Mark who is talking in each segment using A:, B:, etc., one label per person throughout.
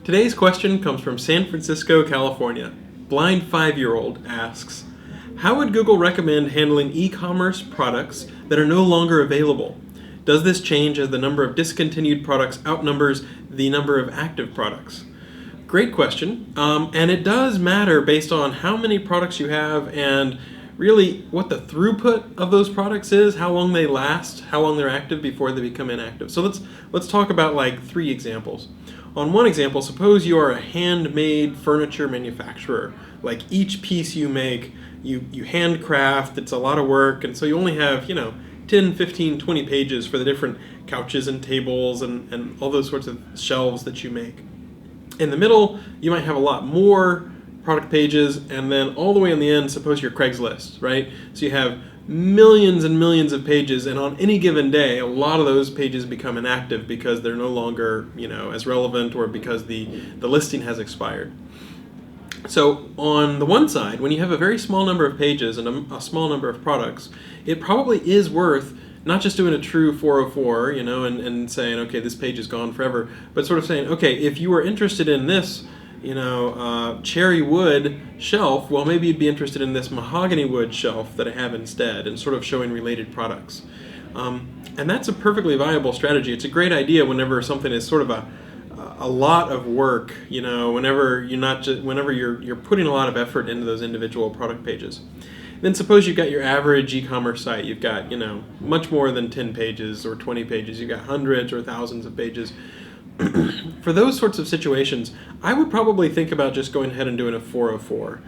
A: Today's question comes from San Francisco, California. Blind 5-year-old asks, how would Google recommend handling e-commerce products that are no longer available? Does this change as the number of discontinued products outnumbers the number of active products? Great question, and it does matter based on how many products you have and really what the throughput of those products is, how long they last, how long they're active before they become inactive. So let's talk about like 3 examples. On one example, suppose you are a handmade furniture manufacturer. Like each piece you make, you handcraft, it's a lot of work, and so you only have, 10, 15, 20 pages for the different couches and tables and all those sorts of shelves that you make. In the middle, you might have a lot more product pages, and then all the way on the end, suppose you're Craigslist, right? So you have millions and millions of pages, and on any given day, a lot of those pages become inactive because they're no longer, as relevant, or because the listing has expired. So on the one side, when you have a very small number of pages and a small number of products, it probably is worth not just doing a true 404, and saying, okay, this page is gone forever, but sort of saying, okay, if you were interested in this, cherry wood shelf, well, maybe you'd be interested in this mahogany wood shelf that I have instead, and sort of showing related products. And that's a perfectly viable strategy. It's a great idea whenever something is sort of a lot of work, whenever you're putting a lot of effort into those individual product pages. Then suppose you've got your average e-commerce site. You've got, much more than 10 pages or 20 pages. You've got hundreds or thousands of pages. For those sorts of situations, I would probably think about just going ahead and doing a 404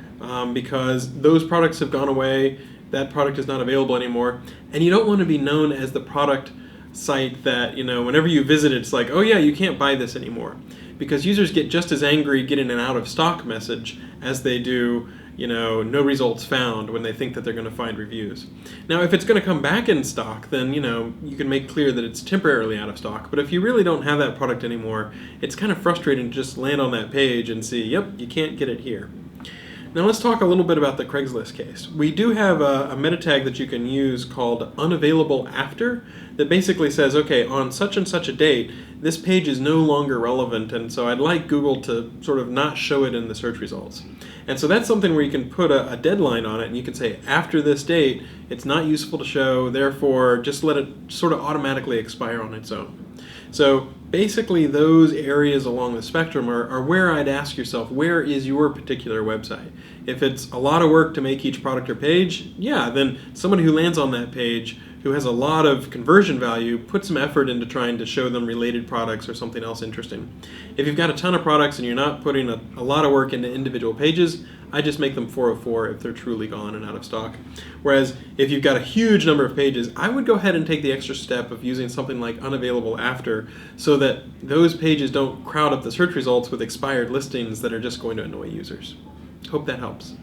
A: because those products have gone away, that product is not available anymore, and you don't want to be known as the product site that, whenever you visit it, it's like, oh yeah, you can't buy this anymore. Because users get just as angry getting an out of stock message as they do, no results found when they think that they're going to find reviews. Now, if it's going to come back in stock, then, you can make clear that it's temporarily out of stock. But if you really don't have that product anymore, it's kind of frustrating to just land on that page and see, yep, you can't get it here. Now let's talk a little bit about the Craigslist case. We do have a meta tag that you can use called unavailable after that basically says, okay, on such and such a date, this page is no longer relevant, and so I'd like Google to sort of not show it in the search results. And so that's something where you can put a deadline on it, and you can say, after this date, it's not useful to show, therefore just let it sort of automatically expire on its own. So basically those areas along the spectrum are where I'd ask yourself, where is your particular website? If it's a lot of work to make each product or page, yeah, then somebody who lands on that page who has a lot of conversion value, put some effort into trying to show them related products or something else interesting. If you've got a ton of products and you're not putting a lot of work into individual pages, I just make them 404 if they're truly gone and out of stock. Whereas if you've got a huge number of pages, I would go ahead and take the extra step of using something like unavailable after so that those pages don't crowd up the search results with expired listings that are just going to annoy users. Hope that helps.